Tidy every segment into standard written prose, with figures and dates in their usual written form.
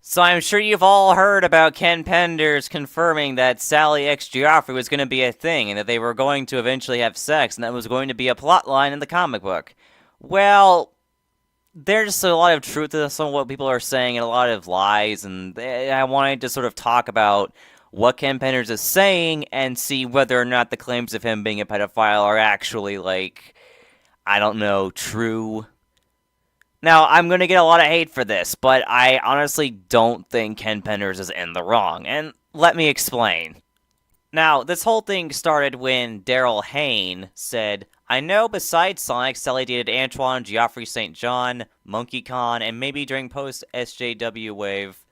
So I'm sure you've all heard about Ken Penders confirming that Sally X Geoffrey was going to be a thing and that they were going to eventually have sex and that was going to be a plot line in the comic book. Well, there's a lot of truth to some of what people are saying and a lot of lies, and I wanted to sort of talk about what Ken Penders is saying and see whether or not the claims of him being a pedophile are actually, like, I don't know, true. Now, I'm going to get a lot of hate for this, but I honestly don't think Ken Penders is in the wrong, and let me explain. Now, this whole thing started when Daryl Hayne said, I know besides Sonic, Sally dated Antoine, Geoffrey St. John, Monkey Khan, and maybe during post-SJW Wave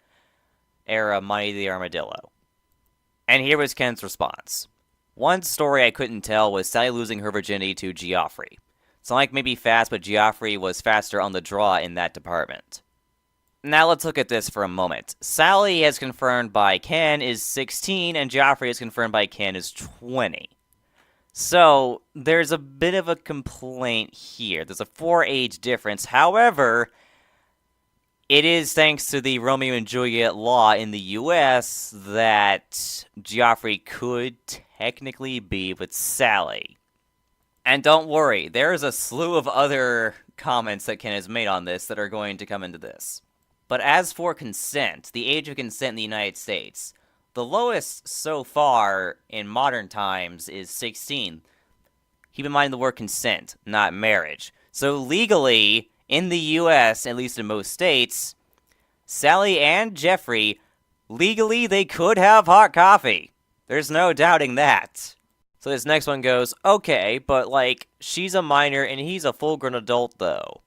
era Mighty the Armadillo. And here was Ken's response. One story I couldn't tell was Sally losing her virginity to Geoffrey. Sonic may be fast, but Geoffrey was faster on the draw in that department. Now let's look at this for a moment. Sally, as confirmed by Ken, is 16, and Geoffrey, as confirmed by Ken, is 20. So, there's a bit of a complaint here. There's a 4-age difference. However, it is thanks to the Romeo and Juliet law in the US that Geoffrey could technically be with Sally. And don't worry, there's a slew of other comments that Ken has made on this that are going to come into this. But as for consent, the age of consent in the United States, the lowest so far in modern times is 16. Keep in mind the word consent, not marriage. So legally, in the US, at least in most states, Sally and Jeffrey, legally they could have hot coffee. There's no doubting that. So this next one goes, okay, but like, she's a minor and he's a full-grown adult though.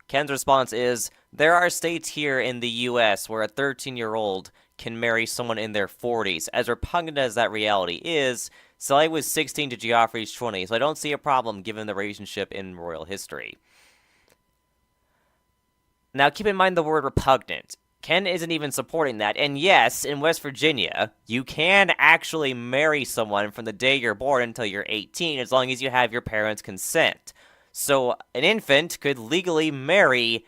Ken's response is, there are states here in the US where a 13-year-old can marry someone in their 40s. As repugnant as that reality is, Sally was 16 to Geoffrey's 20, so I don't see a problem given the relationship in royal history. Now keep in mind the word repugnant. Ken isn't even supporting that, and yes, in West Virginia, you can actually marry someone from the day you're born until you're 18, as long as you have your parents' consent. So, an infant could legally marry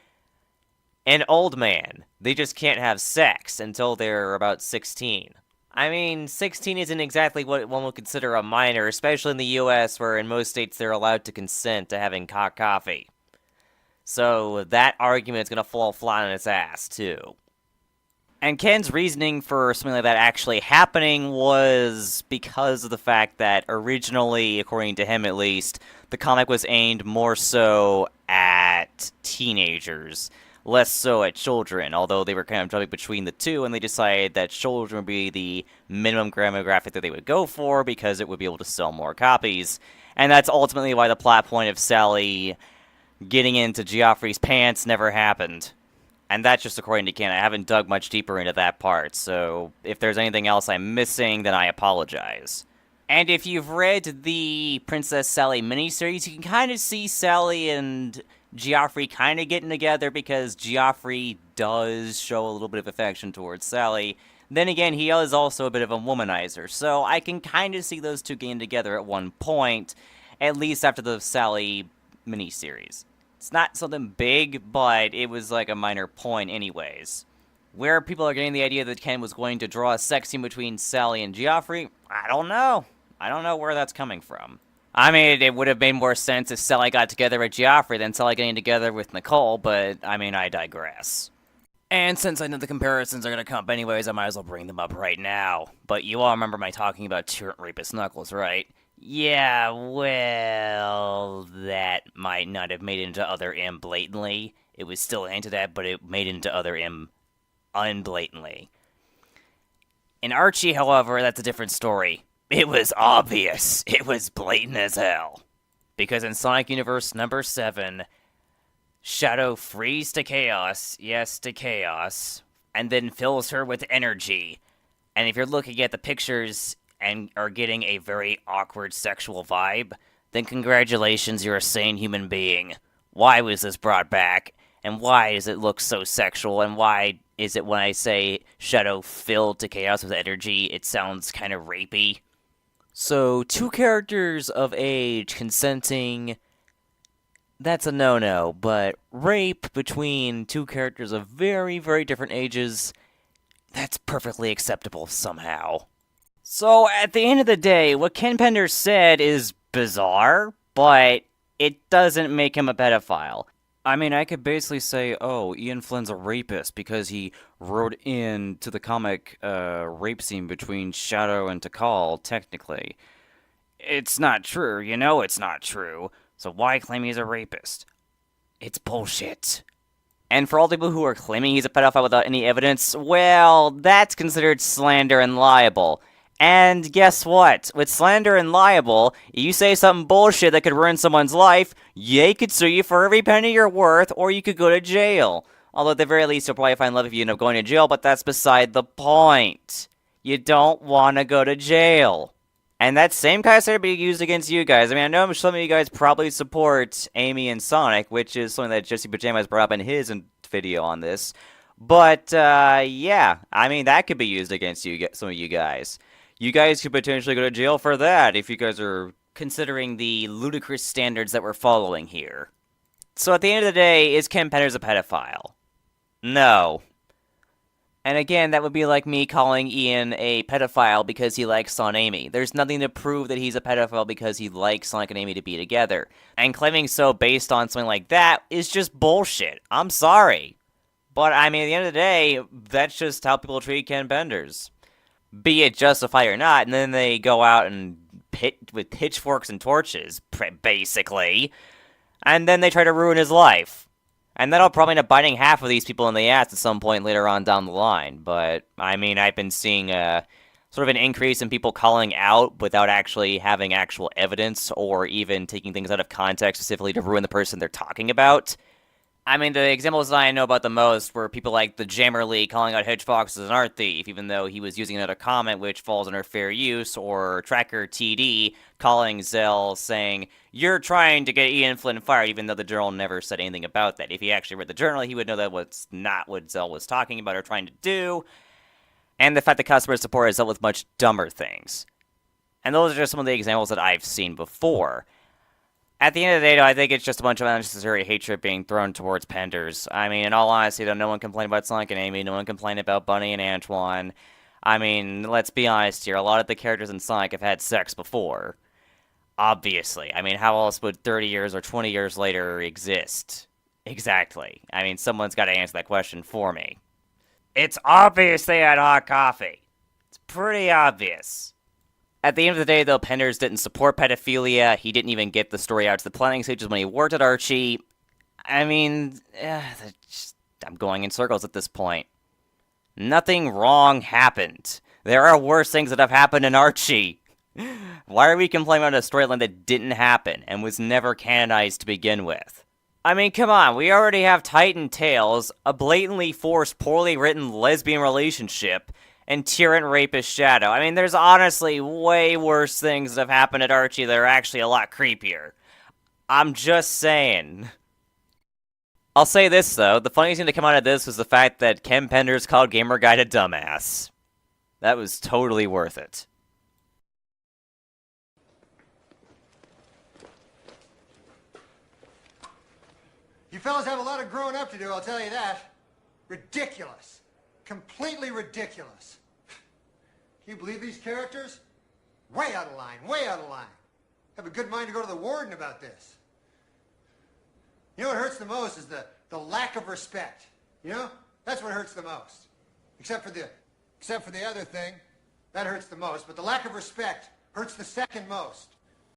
an old man. They just can't have sex until they're about 16. I mean, 16 isn't exactly what one would consider a minor, especially in the US, where in most states they're allowed to consent to having hot coffee. So, that argument's gonna fall flat on its ass, too. And Ken's reasoning for something like that actually happening was because of the fact that originally, according to him at least, the comic was aimed more so at teenagers, less so at children, although they were kind of jumping between the two, and they decided that children would be the minimum demographic that they would go for because it would be able to sell more copies. And that's ultimately why the plot point of Sally getting into Geoffrey's pants never happened. And that's just according to Ken. I haven't dug much deeper into that part, so if there's anything else I'm missing, then I apologize. And if you've read the Princess Sally miniseries, you can kind of see Sally and Geoffrey kind of getting together because Geoffrey does show a little bit of affection towards Sally. Then again, he is also a bit of a womanizer, so I can kind of see those two getting together at one point, at least after the Sally miniseries. It's not something big, but it was like a minor point anyways. Where people are getting the idea that Ken was going to draw a sex scene between Sally and Geoffrey, I don't know. I don't know where that's coming from. I mean, it would have made more sense if Sally got together with Geoffrey than Sally getting together with Nicole, but, I mean, I digress. And since I know the comparisons are going to come up anyways, I might as well bring them up right now. But you all remember my talking about Tyrant Rapist Knuckles, right? Yeah, well, that might not have made it into Other M blatantly. It was still hinted at, but it made it into Other M unblatantly. In Archie, however, that's a different story. It was obvious. It was blatant as hell. Because in Sonic Universe number 7, Shadow frees to chaos, yes, to chaos, and then fills her with energy. And if you're looking at the pictures and are getting a very awkward sexual vibe, then congratulations, you're a sane human being. Why was this brought back? And why does it look so sexual? And why is it when I say Shadow filled to chaos with energy, it sounds kind of rapey? So, two characters of age consenting, that's a no-no, but rape between two characters of very, very different ages That's perfectly acceptable somehow. So, at the end of the day, what Ken Penders said is bizarre, but it doesn't make him a pedophile. I mean, I could basically say, oh, Ian Flynn's a rapist because he wrote into the comic rape scene between Shadow and Takal, technically. It's not true, you know it's not true, so why claim he's a rapist? It's bullshit. And for all the people who are claiming he's a pedophile without any evidence, well, that's considered slander and libel. And guess what? With slander and libel, you say something bullshit that could ruin someone's life, they could sue you for every penny you're worth, or you could go to jail. Although at the very least, you'll probably find love if you end up going to jail, but that's beside the point. You don't want to go to jail. And that same kind of stuff be used against you guys. I mean, I know some of you guys probably support Amy and Sonic, which is something that Jesse Pajamas brought up in his video on this. But, yeah, I mean, that could be used against you, some of you guys. You guys could potentially go to jail for that if you guys are considering the ludicrous standards that we're following here. So at the end of the day, is Ken Penders a pedophile? No. And again, that would be like me calling Ian a pedophile because he likes Son Amy. There's nothing to prove that he's a pedophile because he likes Sonic and Amy to be together. And claiming so based on something like that is just bullshit. I'm sorry. But, I mean, at the end of the day, that's just how people treat Ken Penders. Be it justified or not, and then they go out and pit with pitchforks and torches, basically. And then they try to ruin his life. And that'll probably end up biting half of these people in the ass at some point later on down the line. But, I mean, I've been seeing sort of an increase in people calling out without actually having actual evidence or even taking things out of context specifically to ruin the person they're talking about. I mean, the examples that I know about the most were people like the Jammerly calling out Hedgefox as an art thief, even though he was using another comment which falls under fair use, or Tracker TD calling Zell saying, "You're trying to get Ian Flynn fired," even though the journal never said anything about that. If he actually read the journal, he would know that was not what Zell was talking about or trying to do. And the fact that customer support has dealt with much dumber things. And those are just some of the examples that I've seen before. At the end of the day, though, I think it's just a bunch of unnecessary hatred being thrown towards Penders. I mean, in all honesty, though, no one complained about Sonic and Amy, no one complained about Bunny and Antoine. I mean, let's be honest here, a lot of the characters in Sonic have had sex before. Obviously. I mean, how else would 30 years or 20 years later exist? Exactly. I mean, someone's got to answer that question for me. It's obvious they had hot coffee. It's pretty obvious. At the end of the day, though, Penders didn't support pedophilia. He didn't even get the story out to the planning stages when he worked at Archie. I mean, I'm going in circles at this point. Nothing wrong happened. There are worse things that have happened in Archie. Why are we complaining about a storyline that didn't happen and was never canonized to begin with? I mean, come on, we already have Titan Tales, a blatantly forced, poorly written lesbian relationship, and tyrant rapist Shadow. I mean, there's honestly way worse things that have happened at Archie that are actually a lot creepier. I'm just saying. I'll say this, though. The funniest thing to come out of this was the fact that Ken Penders called Gamer Guide a dumbass. That was totally worth it. You fellas have a lot of growing up to do, I'll tell you that. Ridiculous. Completely ridiculous. Can you believe these characters? Way out of line, way out of line. Have a good mind to go to the warden about this. You know what hurts the most is the lack of respect. You know? That's what hurts the most. Except for the other thing. That hurts the most. But the lack of respect hurts the second most.